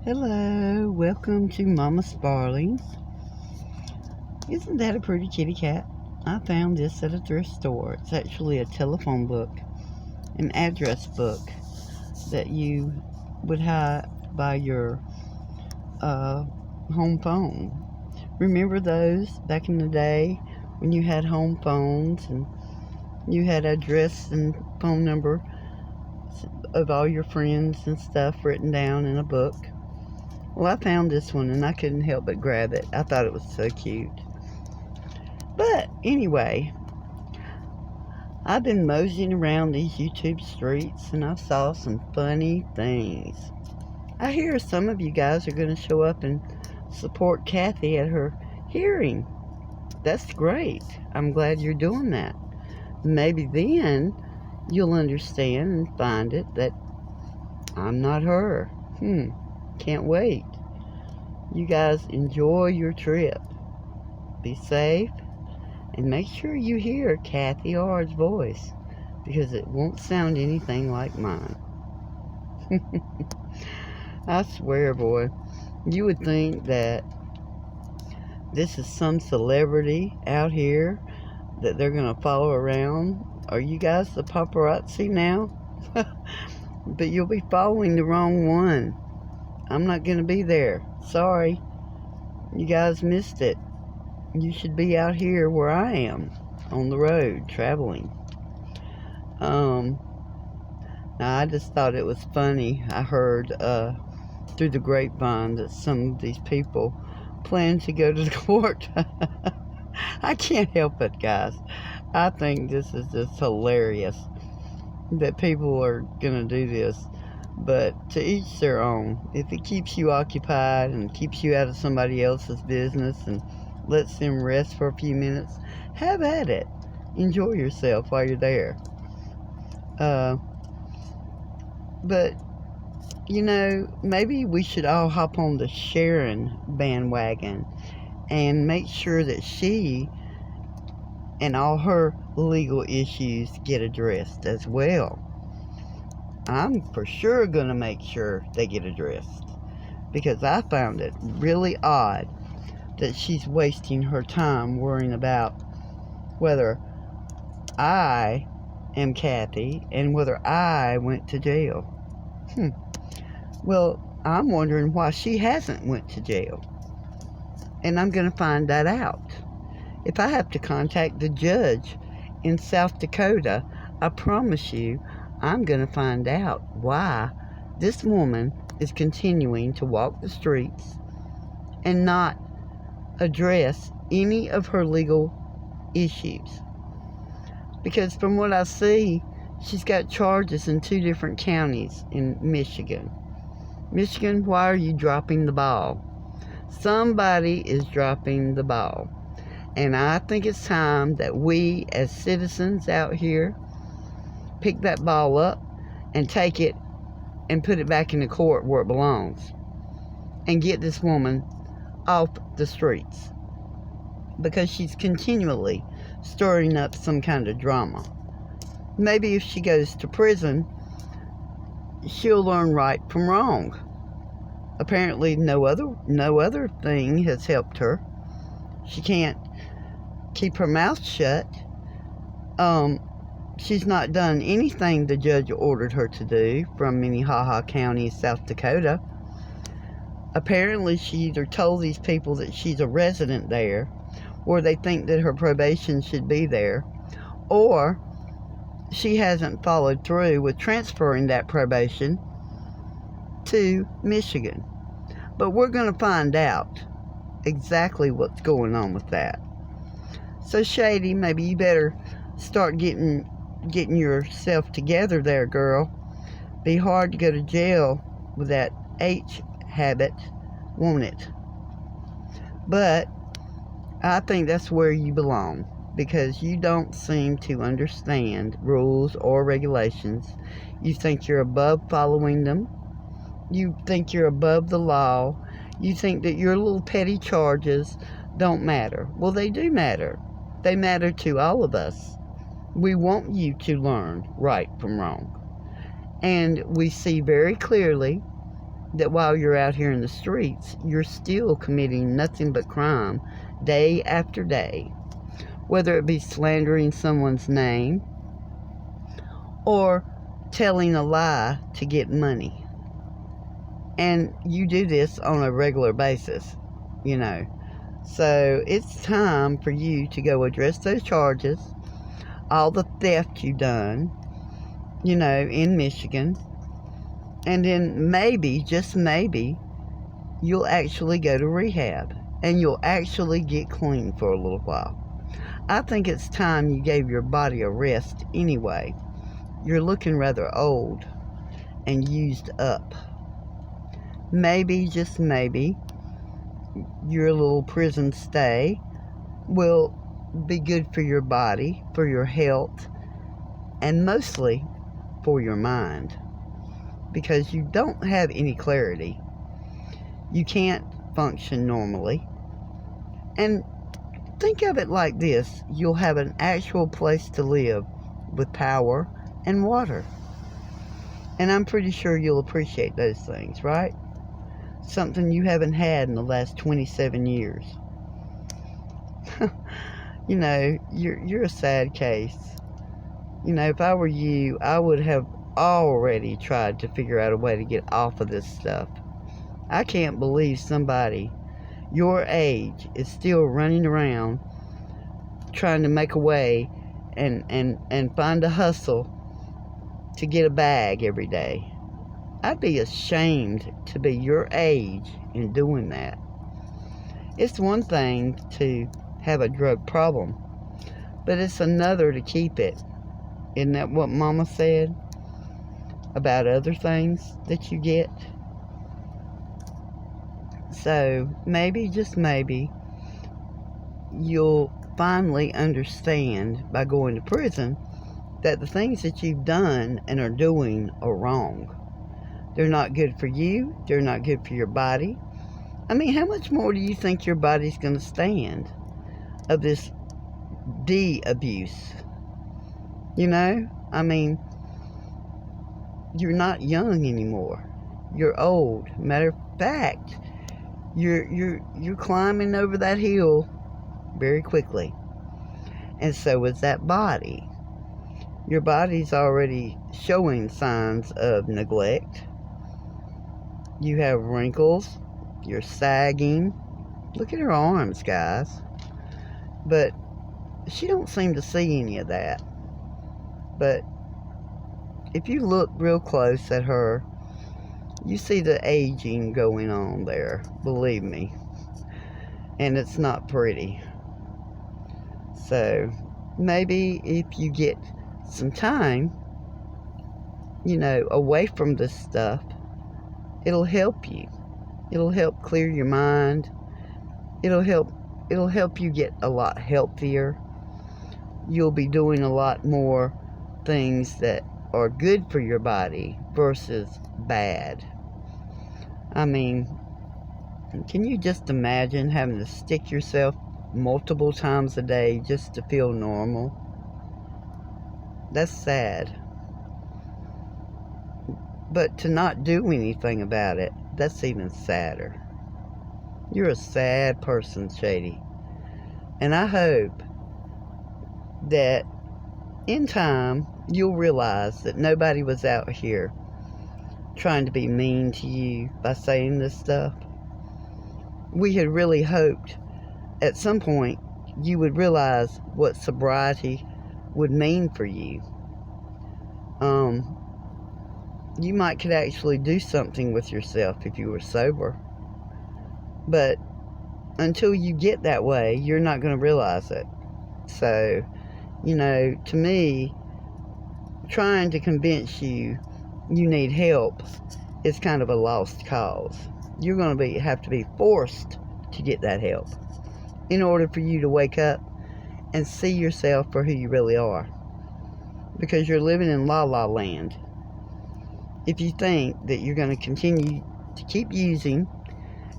Hello, welcome to Mama Sparling's. Isn't that a pretty kitty cat? I found this at a thrift store. It's actually a telephone book, an address book that you would buy your home phone. Remember those back in the day when you had home phones and you had address and phone number of all your friends and stuff written down in a book? Well, I found this one and I couldn't help but grab it. I thought it was so cute. But anyway, I've been moseying around these YouTube streets and I saw some funny things. I hear some of you guys are going to show up and support Kathy at her hearing. That's great. I'm glad you're doing that. Maybe then you'll understand and find it that I'm not her. Can't wait. You guys enjoy your trip. Be safe. And make sure you hear Kathy R's voice, because it won't sound anything like mine. I swear, boy, you would think that this is some celebrity out here that they're going to follow around. Are you guys the paparazzi now? But you'll be following the wrong one. I'm not going to be there. Sorry. You guys missed it. You should be out here where I am, on the road, traveling. Now I just thought it was funny. I heard through the grapevine that some of these people plan to go to the court. I can't help it, guys. I think this is just hilarious that people are going to do this. But to each their own. If it keeps you occupied and keeps you out of somebody else's business and lets them rest for a few minutes, have at it. Enjoy yourself while you're there. But, maybe we should all hop on the Sharon bandwagon and make sure that she and all her legal issues get addressed as well. I'm for sure going to make sure they get addressed, because I found it really odd that she's wasting her time worrying about whether I am Kathy and whether I went to jail. Well, I'm wondering why she hasn't went to jail. And I'm going to find that out. If I have to contact the judge in South Dakota, I promise you I'm going to find out why this woman is continuing to walk the streets and not address any of her legal issues. Because from what I see, she's got charges in 2 different counties in Michigan. Michigan, why are you dropping the ball? Somebody is dropping the ball. And I think it's time that we as citizens out here pick that ball up and take it and put it back in the court where it belongs and get this woman off the streets, because she's continually stirring up some kind of drama. Maybe if she goes to prison, she'll learn right from wrong. Apparently no other thing has helped her. She can't keep her mouth shut. She's not done anything the judge ordered her to do from Minnehaha County, South Dakota. Apparently, she either told these people that she's a resident there, or they think that her probation should be there, or she hasn't followed through with transferring that probation to Michigan. But we're going to find out exactly what's going on with that. So, Shady, maybe you better start getting yourself together there, girl. Be hard to go to jail with that H habit, won't it? But I think that's where you belong, because you don't seem to understand rules or regulations. You think you're above following them. You think you're above the law. You think that your little petty charges don't matter. Well, they do matter. They matter to all of us. We want you to learn right from wrong. And we see very clearly that while you're out here in the streets, you're still committing nothing but crime day after day, whether it be slandering someone's name or telling a lie to get money. And you do this on a regular basis, you know. So it's time for you to go address those charges, all the theft you've done, you know, in Michigan. And then maybe, just maybe, you'll actually go to rehab and you'll actually get clean for a little while. I think it's time you gave your body a rest anyway. You're looking rather old and used up. Maybe, just maybe, your little prison stay will be good for your body, for your health, and mostly for your mind. Because you don't have any clarity. You can't function normally. And think of it like this. You'll have an actual place to live with power and water. And I'm pretty sure you'll appreciate those things, right? Something you haven't had in the last 27 years. You know, you're a sad case. You know, if I were you, I would have already tried to figure out a way to get off of this stuff. I can't believe somebody your age is still running around trying to make a way and find a hustle to get a bag every day. I'd be ashamed to be your age in doing that. It's one thing to have a drug problem, but it's another to keep it. Isn't that what Mama said about other things that you get? So maybe, just maybe, you'll finally understand by going to prison that the things that you've done and are doing are wrong. They're not good for you. They're not good for your body. I mean, how much more do you think your body's going to stand of this abuse? You know? I mean, you're not young anymore. You're old. Matter of fact, you're climbing over that hill very quickly. And so is that body. Your body's already showing signs of neglect. You have wrinkles. You're sagging. Look at her arms, guys. But she don't seem to see any of that. But if you look real close at her, you see the aging going on there. Believe me. And it's not pretty. So maybe if you get some time, you know, away from this stuff, it'll help you. It'll help clear your mind. It'll help you get a lot healthier. You'll be doing a lot more things that are good for your body versus bad. I mean, can you just imagine having to stick yourself multiple times a day just to feel normal? That's sad. But to not do anything about it, that's even sadder. You're a sad person, Shady. And I hope that in time you'll realize that nobody was out here trying to be mean to you by saying this stuff. We had really hoped at some point you would realize what sobriety would mean for you. You might could actually do something with yourself if you were sober. But until you get that way, you're not going to realize it. So, you know, to me, trying to convince you need help is kind of a lost cause. You're going to have to be forced to get that help in order for you to wake up and see yourself for who you really are. Because you're living in la-la land. If you think that you're going to continue to keep using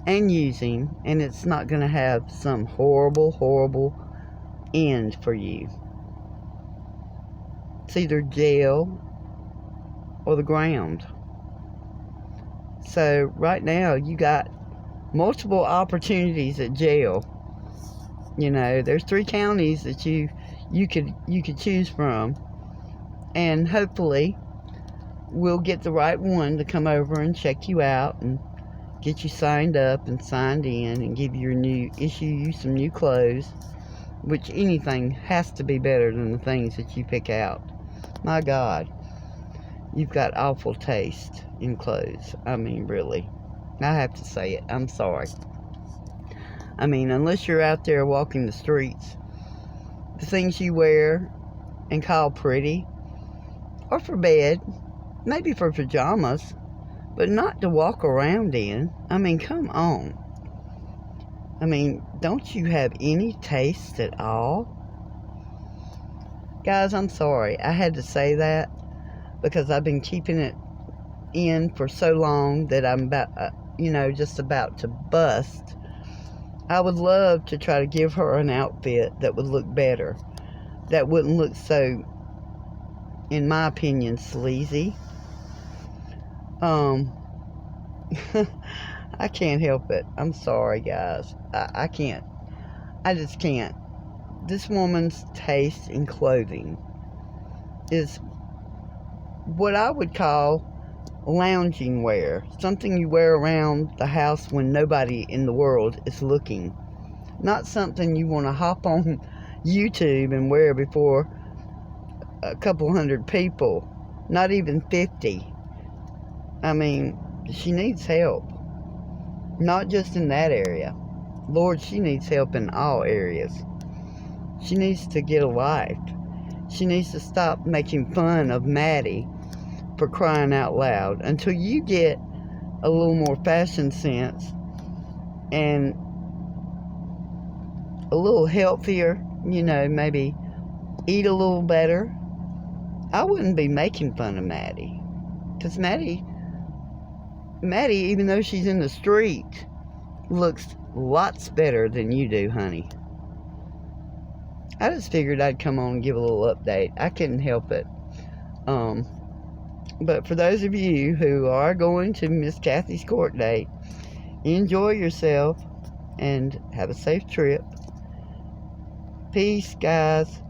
and it's not going to have some horrible, horrible end for you. It's either jail or the ground. So right now you got multiple opportunities at jail. You know, there's 3 counties that you could choose from, and hopefully we'll get the right one to come over and check you out and get you signed up and signed in and issue you some new clothes, which anything has to be better than the things that you pick out. My God, you've got awful taste in clothes. I mean, really. I have to say it. I'm sorry. I mean, unless you're out there walking the streets, the things you wear and call pretty are for bed, maybe for pajamas, but not to walk around in. I mean, come on. I mean, don't you have any taste at all? Guys, I'm sorry. I had to say that because I've been keeping it in for so long that I'm just about to bust. I would love to try to give her an outfit that would look better, that wouldn't look so, in my opinion, sleazy. I can't help it. I'm sorry, guys. I can't. I just can't. This woman's taste in clothing is what I would call lounging wear. Something you wear around the house when nobody in the world is looking. Not something you want to hop on YouTube and wear before a couple hundred people. Not even 50. I mean, she needs help. Not just in that area. Lord, she needs help in all areas. She needs to get a life. She needs to stop making fun of Maddie for crying out loud until you get a little more fashion sense and a little healthier, maybe eat a little better. I wouldn't be making fun of Maddie, because Maddie, even though she's in the street, looks lots better than you do, honey. I just figured I'd come on and give a little update. I couldn't help it. But for those of you who are going to Miss Kathy's court date, enjoy yourself and have a safe trip. Peace, guys.